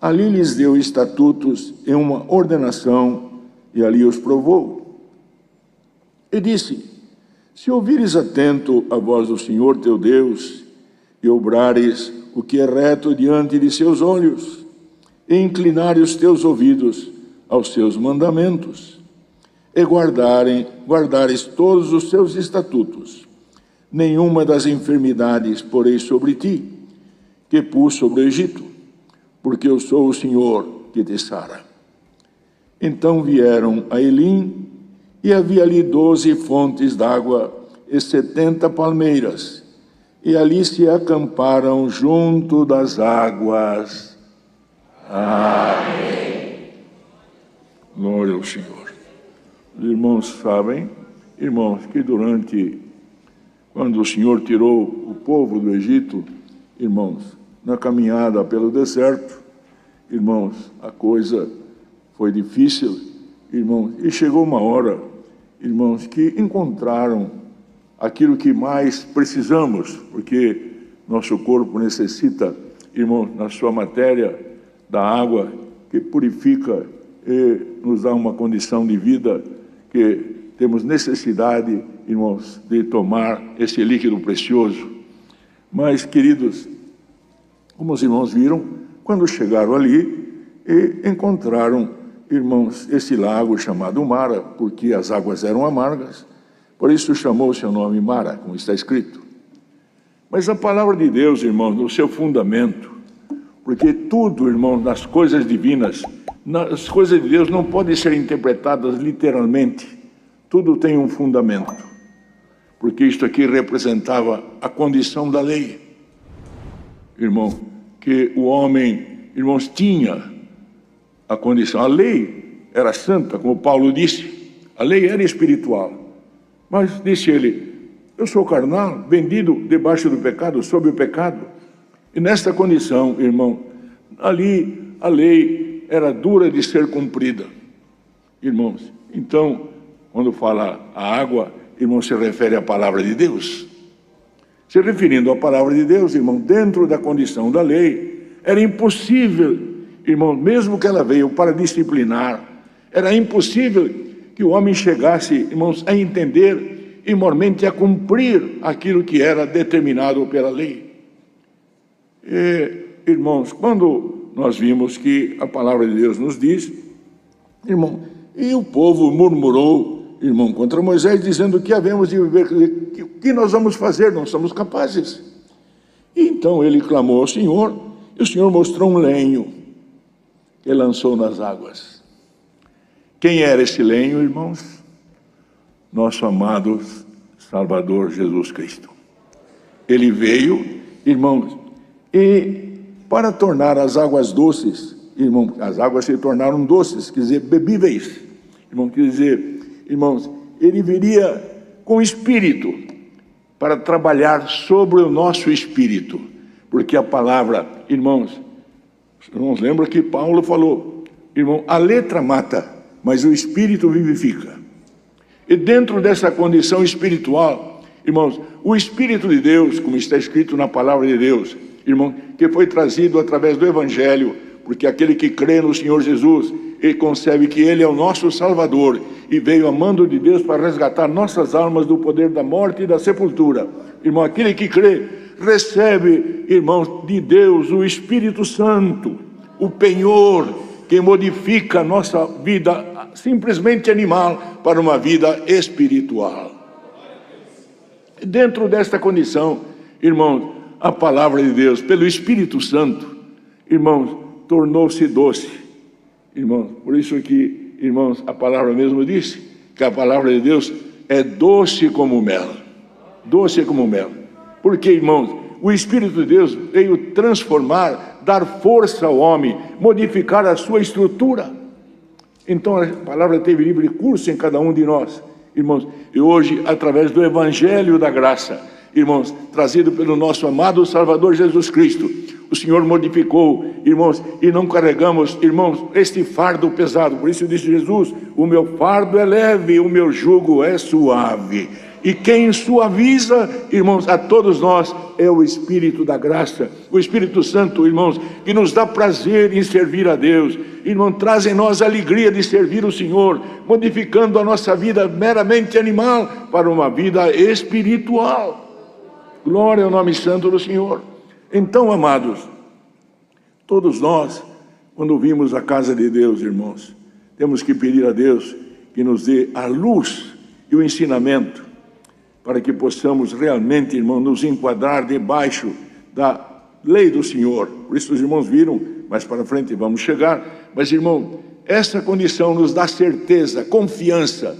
Ali lhes deu estatutos e uma ordenação, e ali os provou. E disse, se ouvires atento a voz do Senhor teu Deus, e obrares o que é reto diante de seus olhos, e inclinares os teus ouvidos aos seus mandamentos, e guardares todos os seus estatutos, nenhuma das enfermidades porei sobre ti, que pus sobre o Egito, porque eu sou o Senhor que te sara. Então vieram a Elim, e havia ali 12 fontes d'água e 70 palmeiras, e ali se acamparam junto das águas. Amém. Glória ao Senhor. Os irmãos sabem, irmãos, que quando o Senhor tirou o povo do Egito, irmãos, na caminhada pelo deserto, irmãos, a coisa foi difícil, irmãos, e chegou uma hora, irmãos, que encontraram aquilo que mais precisamos, porque nosso corpo necessita, irmãos, na sua matéria, da água que purifica e nos dá uma condição de vida que temos necessidade, irmãos, de tomar esse líquido precioso. Mas, queridos, como os irmãos viram, quando chegaram ali e encontraram, irmãos, esse lago chamado Mara, porque as águas eram amargas, por isso chamou o seu nome Mara, como está escrito. Mas a palavra de Deus, irmãos, no seu fundamento, porque tudo, irmãos, nas coisas divinas, as coisas de Deus não podem ser interpretadas literalmente, tudo tem um fundamento, porque isto aqui representava a condição da lei, irmão, que o homem, irmãos, tinha a condição. A lei era santa, como Paulo disse, a lei era espiritual, mas disse ele, eu sou carnal, vendido debaixo do pecado, sob o pecado. E nesta condição, irmão, ali a lei era dura de ser cumprida. Irmãos, então, quando fala a água, irmão, se refere à palavra de Deus. Se referindo à palavra de Deus, irmão, dentro da condição da lei, era impossível, irmão, mesmo que ela veio para disciplinar, era impossível que o homem chegasse, irmãos, a entender e mormente a cumprir aquilo que era determinado pela lei. E, irmãos, quando nós vimos que a palavra de Deus nos diz, irmão, e o povo murmurou, irmão, contra Moisés, dizendo que havemos de viver, o que nós vamos fazer, não somos capazes. E então ele clamou ao Senhor, e o Senhor mostrou um lenho que lançou nas águas. Quem era esse lenho, irmãos? Nosso amado Salvador Jesus Cristo. Ele veio, irmãos, e para tornar as águas doces, irmão, as águas se tornaram doces, quer dizer, bebíveis. Irmão, quer dizer, irmãos, ele viria com espírito para trabalhar sobre o nosso espírito, porque a palavra, irmãos lembram que Paulo falou, irmão, a letra mata, mas o espírito vivifica. E dentro dessa condição espiritual, irmãos, o Espírito de Deus, como está escrito na palavra de Deus, irmão, que foi trazido através do Evangelho, porque aquele que crê no Senhor Jesus, ele concebe que Ele é o nosso Salvador e veio a mando de Deus para resgatar nossas almas do poder da morte e da sepultura. Irmão, aquele que crê, recebe, irmãos, de Deus o Espírito Santo, o penhor que modifica a nossa vida simplesmente animal para uma vida espiritual. Dentro desta condição, irmãos, a palavra de Deus, pelo Espírito Santo, irmãos, tornou-se doce. Irmãos, por isso que, irmãos, a palavra mesmo disse que a palavra de Deus é doce como mel. Doce como mel. Porque, irmãos, o Espírito de Deus veio transformar, dar força ao homem, modificar a sua estrutura. Então a palavra teve livre curso em cada um de nós, irmãos. E hoje, através do Evangelho da Graça, irmãos, trazido pelo nosso amado Salvador Jesus Cristo, o Senhor modificou, irmãos, e não carregamos, irmãos, este fardo pesado. Por isso disse Jesus, o meu fardo é leve, o meu jugo é suave. E quem suaviza, irmãos, a todos nós, é o Espírito da graça, o Espírito Santo, irmãos, que nos dá prazer em servir a Deus. Irmão, traz em nós a alegria de servir o Senhor, modificando a nossa vida meramente animal para uma vida espiritual. Glória ao nome santo do Senhor. Então, amados, todos nós, quando vimos a casa de Deus, irmãos, temos que pedir a Deus que nos dê a luz e o ensinamento, para que possamos realmente, irmão, nos enquadrar debaixo da lei do Senhor. Por isso os irmãos viram, mais para frente vamos chegar, mas, irmão, essa condição nos dá certeza, confiança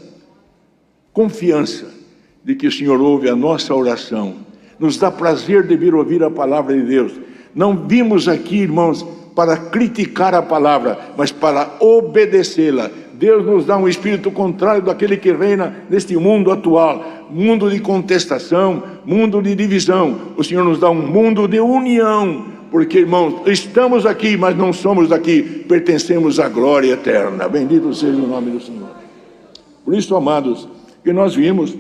de que o Senhor ouve a nossa oração, nos dá prazer de vir ouvir a palavra de Deus. Não vimos aqui, irmãos, para criticar a palavra, mas para obedecê-la. Deus nos dá um espírito contrário daquele que reina neste mundo atual, mundo de contestação, mundo de divisão. O Senhor nos dá um mundo de união, porque, irmãos, estamos aqui, mas não somos daqui, pertencemos à glória eterna. Bendito seja o nome do Senhor. Por isso, amados, que nós vimos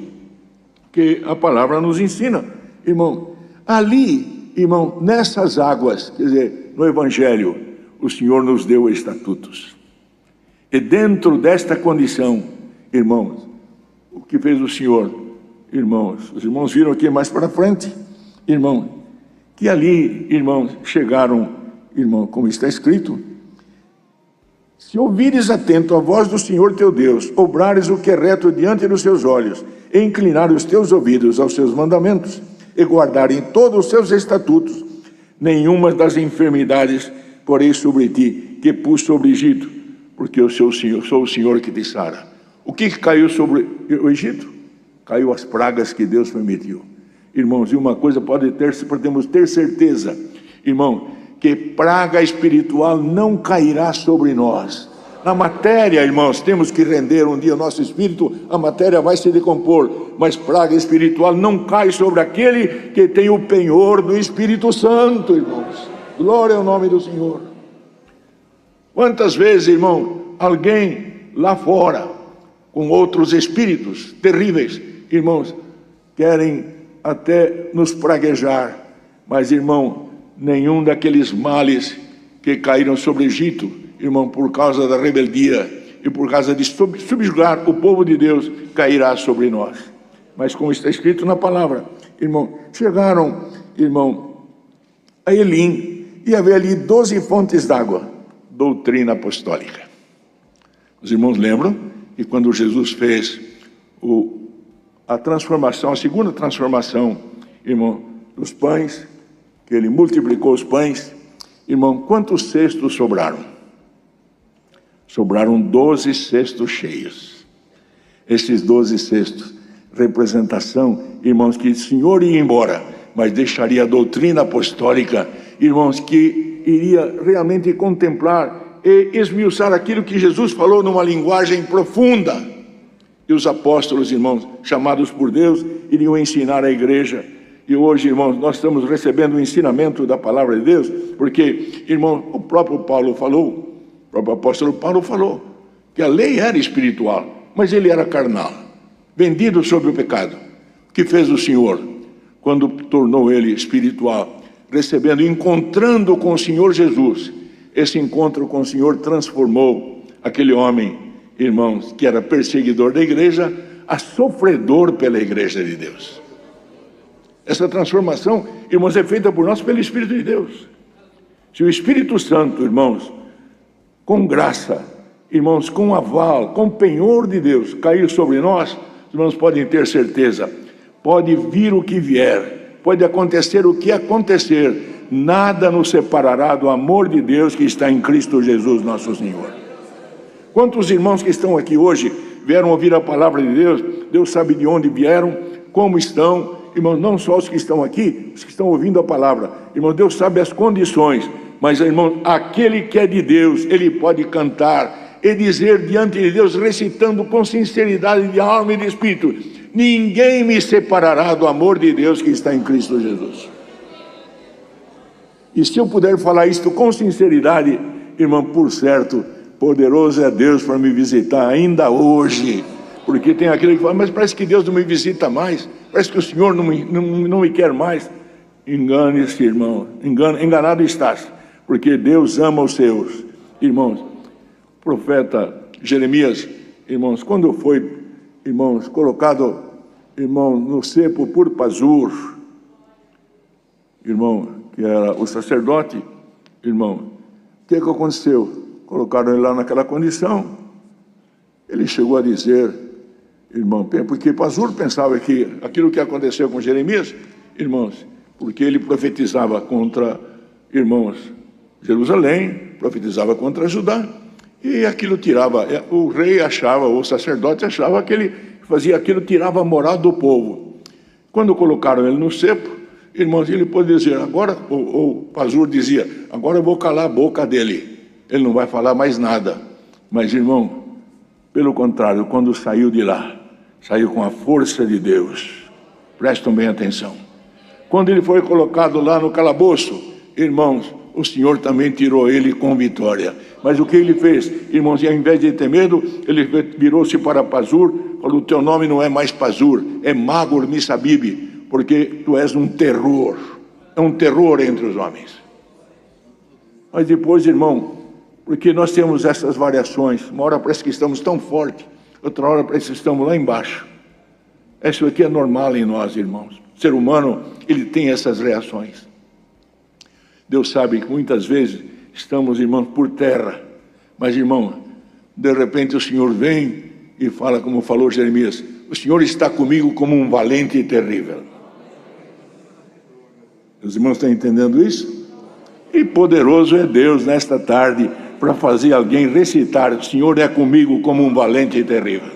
que a palavra nos ensina, irmão, ali, irmão, nessas águas, quer dizer, no Evangelho, o Senhor nos deu estatutos. E dentro desta condição, irmãos, o que fez o Senhor, irmãos, os irmãos viram aqui mais para frente, irmão, que ali, irmãos, chegaram, irmão, como está escrito, se ouvires atento a voz do Senhor teu Deus, obrares o que é reto diante dos seus olhos, e inclinar os teus ouvidos aos seus mandamentos, e guardarem todos os seus estatutos, nenhuma das enfermidades porém sobre ti, que pus sobre o Egito, porque eu sou o Senhor que te sara. O que caiu sobre o Egito? Caiu as pragas que Deus permitiu. Irmãos, e uma coisa podemos ter certeza, irmão, que praga espiritual não cairá sobre nós, Na matéria, irmãos, temos que render um dia o nosso espírito, a matéria vai se decompor, mas praga espiritual não cai sobre aquele que tem o penhor do Espírito Santo, irmãos. Glória ao nome do Senhor. Quantas vezes, irmão, alguém lá fora, com outros espíritos terríveis, irmãos, querem até nos praguejar, mas, irmão, nenhum daqueles males que caíram sobre o Egito, irmão, por causa da rebeldia e por causa de subjugar o povo de Deus, cairá sobre nós. Mas como está escrito na palavra, irmão, chegaram, irmão, a Elim, e havia ali 12 fontes d'água, doutrina apostólica. Os irmãos lembram que quando Jesus fez a transformação, a segunda transformação, irmão, dos pães, que ele multiplicou os pães, irmão, quantos cestos sobraram? Sobraram 12 cestos cheios. Esses 12 cestos, representação, irmãos, que o Senhor ia embora, mas deixaria a doutrina apostólica, irmãos, que iria realmente contemplar e esmiuçar aquilo que Jesus falou numa linguagem profunda. E os apóstolos, irmãos, chamados por Deus, iriam ensinar a igreja. E hoje, irmãos, nós estamos recebendo o ensinamento da palavra de Deus, porque, irmão, o próprio Paulo falou, o próprio apóstolo Paulo falou, que a lei era espiritual, mas ele era carnal, vendido sob o pecado. O que fez o Senhor, quando tornou ele espiritual? Recebendo, encontrando com o Senhor Jesus. Esse encontro com o Senhor transformou aquele homem, irmãos, que era perseguidor da igreja, a sofredor pela igreja de Deus. Essa transformação, irmãos, é feita por nós pelo Espírito de Deus. Se o Espírito Santo, irmãos, com graça, irmãos, com aval, com penhor de Deus, cair sobre nós, os irmãos podem ter certeza, pode vir o que vier, pode acontecer o que acontecer, nada nos separará do amor de Deus que está em Cristo Jesus, nosso Senhor. Quantos irmãos que estão aqui hoje vieram ouvir a palavra de Deus? Deus sabe de onde vieram, como estão, irmãos, não só os que estão aqui, os que estão ouvindo a palavra, irmão, Deus sabe as condições, mas, irmão, aquele que é de Deus, ele pode cantar e dizer diante de Deus, recitando com sinceridade de alma e de espírito: ninguém me separará do amor de Deus que está em Cristo Jesus. E se eu puder falar isto com sinceridade, irmão, por certo, poderoso é Deus para me visitar ainda hoje. Porque tem aquele que fala, mas parece que Deus não me visita mais, parece que o Senhor não me quer mais. Engane-se, irmão, enganado estás, porque Deus ama os seus. Irmãos, o profeta Jeremias, irmãos, quando foi, irmãos, colocado, irmão, no cepo por Pazur, irmão, que era o sacerdote, irmão, o que aconteceu? Colocaram ele lá naquela condição. Ele chegou a dizer, irmão, porque Pazur pensava que aquilo que aconteceu com Jeremias, irmãos, porque ele profetizava contra, irmãos, Jerusalém, profetizava contra Judá, e aquilo tirava, o rei achava, o sacerdote achava que ele fazia aquilo, tirava a moral do povo. Quando colocaram ele no cepo, irmãos, ele pode dizer, agora, o Pazur dizia, agora eu vou calar a boca dele, ele não vai falar mais nada. Mas, irmão, pelo contrário, quando saiu de lá, saiu com a força de Deus. Prestem bem atenção. Quando ele foi colocado lá no calabouço, irmãos, o Senhor também tirou ele com vitória. Mas o que ele fez? Irmãos, ao invés de ter medo, ele virou-se para Pazur, falou, o teu nome não é mais Pazur, é Magor Missabib, porque tu és um terror entre os homens. Mas depois, irmão, porque nós temos essas variações, uma hora parece que estamos tão fortes, outra hora parece que estamos lá embaixo. Isso aqui é normal em nós, irmãos. O ser humano, ele tem essas reações. Deus sabe que muitas vezes estamos, irmãos, por terra. Mas, irmão, de repente o Senhor vem e fala, como falou Jeremias, o Senhor está comigo como um valente e terrível. Os irmãos estão entendendo isso? E poderoso é Deus nesta tarde para fazer alguém recitar, o Senhor é comigo como um valente e terrível.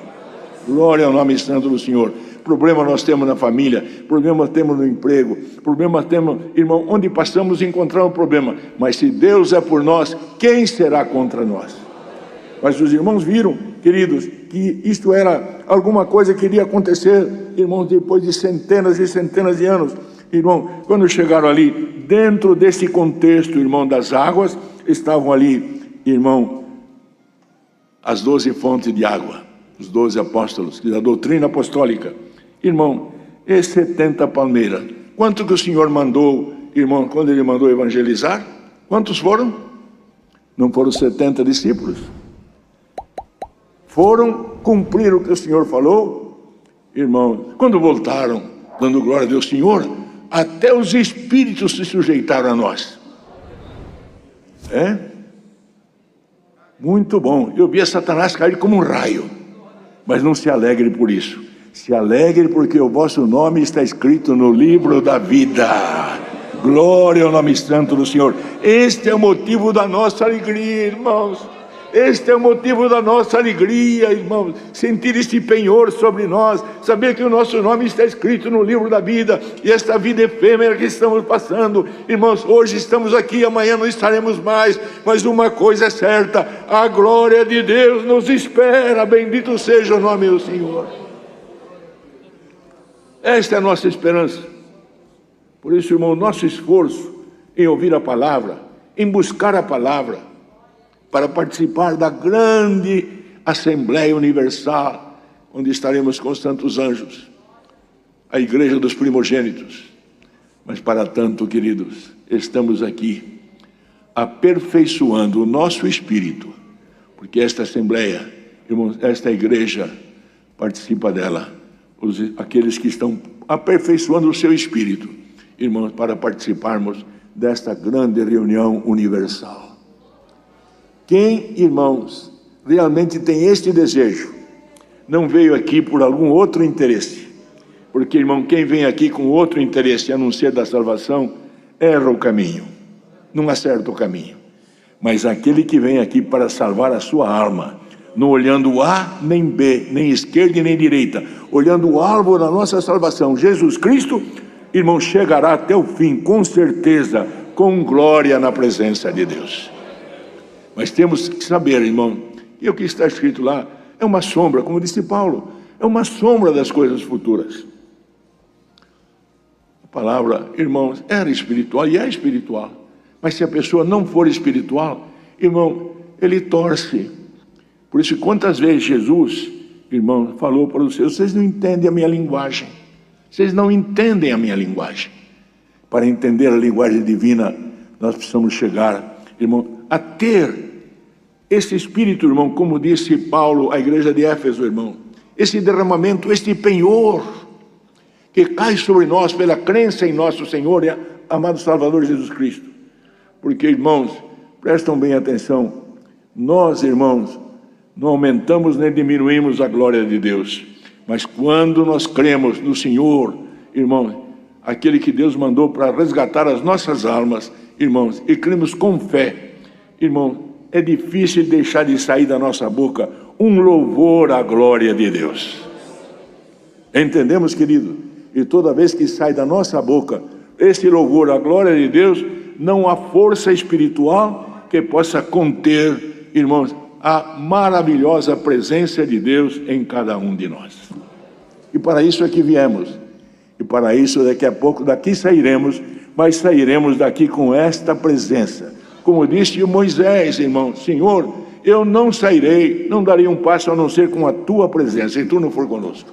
Glória ao nome santo do Senhor. Problema nós temos na família, problema temos no emprego, problema temos, irmão, onde passamos encontramos problema. Mas se Deus é por nós, quem será contra nós? Mas os irmãos viram, queridos, que isto era alguma coisa que iria acontecer, irmãos, depois de centenas e centenas de anos. Irmão, quando chegaram ali, dentro desse contexto, irmão, das águas, estavam ali, irmão, as 12 fontes de água, os 12 apóstolos, da doutrina apostólica. Irmão, e 70 palmeiras. Quanto que o Senhor mandou, irmão, quando Ele mandou evangelizar? Quantos foram? Não foram 70 discípulos? Foram cumprir o que o Senhor falou? Irmão, quando voltaram, dando glória a Deus, Senhor, até os espíritos se sujeitaram a nós. Muito bom. Eu via Satanás cair como um raio. Mas não se alegre por isso. Se alegre porque o vosso nome está escrito no livro da vida. Glória ao nome santo do Senhor. Este é o motivo da nossa alegria, irmãos. Este é o motivo da nossa alegria, irmãos. Sentir este penhor sobre nós. Saber que o nosso nome está escrito no livro da vida. E esta vida efêmera que estamos passando. Irmãos, hoje estamos aqui, amanhã não estaremos mais. Mas uma coisa é certa. A glória de Deus nos espera. Bendito seja o nome do Senhor. Esta é a nossa esperança. Por isso, irmão, nosso esforço em ouvir a palavra, em buscar a palavra, para participar da grande Assembleia Universal, onde estaremos com os santos anjos, a igreja dos primogênitos. Mas para tanto, queridos, estamos aqui aperfeiçoando o nosso espírito, porque esta Assembleia, irmãos, esta igreja participa dela, aqueles que estão aperfeiçoando o seu espírito, irmãos, para participarmos desta grande reunião universal. Quem, irmãos, realmente tem este desejo, não veio aqui por algum outro interesse, porque, irmão, quem vem aqui com outro interesse, a não ser da salvação, erra o caminho, não acerta o caminho. Mas aquele que vem aqui para salvar a sua alma, não olhando A nem B, nem esquerda e nem direita, olhando o alvo da nossa salvação, Jesus Cristo, irmão, chegará até o fim, com certeza, com glória na presença de Deus. Mas temos que saber, irmão, que o que está escrito lá é uma sombra, como disse Paulo, é uma sombra das coisas futuras. A palavra, irmãos, era espiritual e é espiritual. Mas se a pessoa não for espiritual, irmão, ele torce. Por isso, quantas vezes Jesus, irmão, falou para os seus: vocês não entendem a minha linguagem. Vocês não entendem a minha linguagem. Para entender a linguagem divina, nós precisamos chegar, irmão, a ter esse espírito, irmão, como disse Paulo à igreja de Éfeso, irmão, esse derramamento, este penhor que cai sobre nós pela crença em nosso Senhor e amado Salvador Jesus Cristo. Porque, irmãos, prestam bem atenção, nós, irmãos, não aumentamos nem diminuímos a glória de Deus, mas quando nós cremos no Senhor, irmão, aquele que Deus mandou para resgatar as nossas almas, irmãos, e cremos com fé, irmão, é difícil deixar de sair da nossa boca um louvor à glória de Deus. Entendemos, querido? E toda vez que sai da nossa boca esse louvor à glória de Deus, não há força espiritual que possa conter, irmãos, a maravilhosa presença de Deus em cada um de nós. E para isso é que viemos. E para isso, daqui a pouco, daqui sairemos, mas sairemos daqui com esta presença. Como disse Moisés, irmão, Senhor, eu não sairei, não darei um passo a não ser com a tua presença, e tu não for conosco.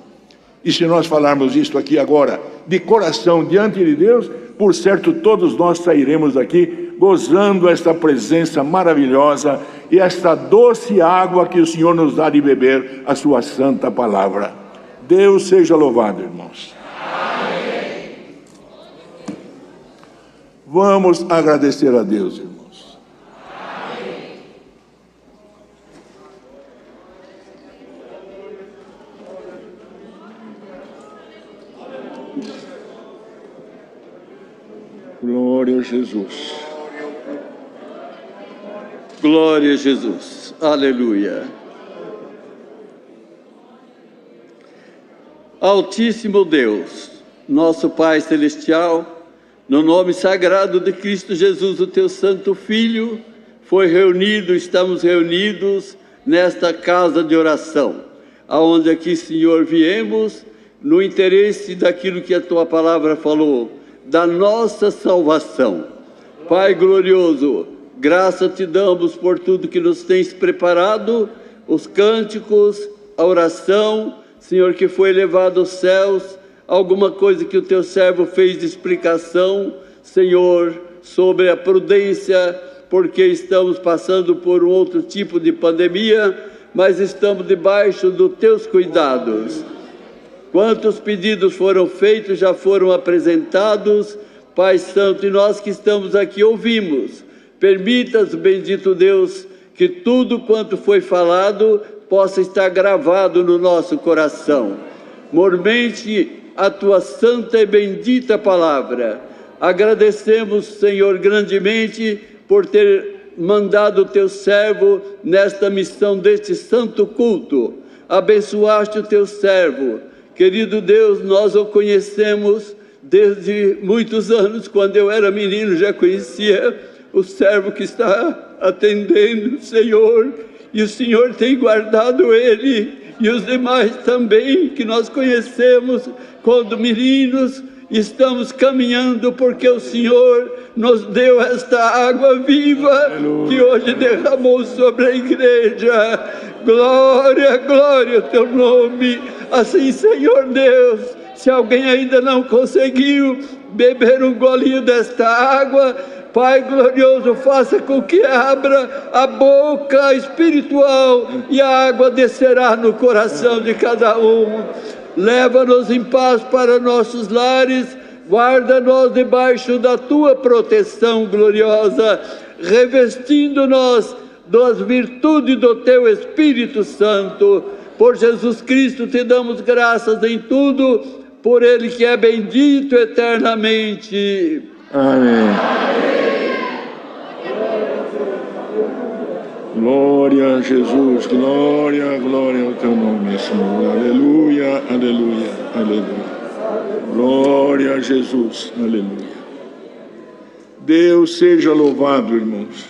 E se nós falarmos isto aqui agora, de coração diante de Deus, por certo todos nós sairemos daqui gozando esta presença maravilhosa e esta doce água que o Senhor nos dá de beber, a sua santa palavra. Deus seja louvado, irmãos. Amém. Vamos agradecer a Deus, irmãos. Glória a Jesus. Glória a Jesus. Aleluia. Altíssimo Deus, nosso Pai Celestial, no nome sagrado de Cristo Jesus, o teu Santo Filho, estamos reunidos nesta casa de oração, aonde aqui, Senhor, viemos no interesse daquilo que a Tua palavra falou, da nossa salvação. Pai glorioso, graça te damos por tudo que nos tens preparado, os cânticos, a oração, Senhor, que foi elevado aos céus, alguma coisa que o Teu servo fez de explicação, Senhor, sobre a prudência, porque estamos passando por um outro tipo de pandemia, mas estamos debaixo dos Teus cuidados. Quantos pedidos foram feitos, já foram apresentados, Pai Santo, e nós que estamos aqui ouvimos. Permitas, bendito Deus, que tudo quanto foi falado possa estar gravado no nosso coração. Mormente a Tua santa e bendita palavra. Agradecemos, Senhor, grandemente por ter mandado o Teu servo nesta missão deste santo culto. Abençoaste o Teu servo. Querido Deus, nós o conhecemos desde muitos anos. Quando eu era menino, já conhecia o servo que está atendendo, Senhor. E o Senhor tem guardado ele e os demais também, que nós conhecemos quando meninos. Estamos caminhando porque o Senhor nos deu esta água viva que hoje derramou sobre a igreja. Glória, glória ao Teu nome. Assim, Senhor Deus, se alguém ainda não conseguiu beber um golinho desta água, Pai glorioso, faça com que abra a boca espiritual e a água descerá no coração de cada um. Leva-nos em paz para nossos lares, guarda-nos debaixo da Tua proteção gloriosa, revestindo-nos das virtudes do Teu Espírito Santo. Por Jesus Cristo te damos graças em tudo, por Ele que é bendito eternamente. Amém. Glória a Jesus, glória, glória ao Teu nome, Senhor. Aleluia, aleluia, aleluia. Glória a Jesus, aleluia. Deus seja louvado, irmãos.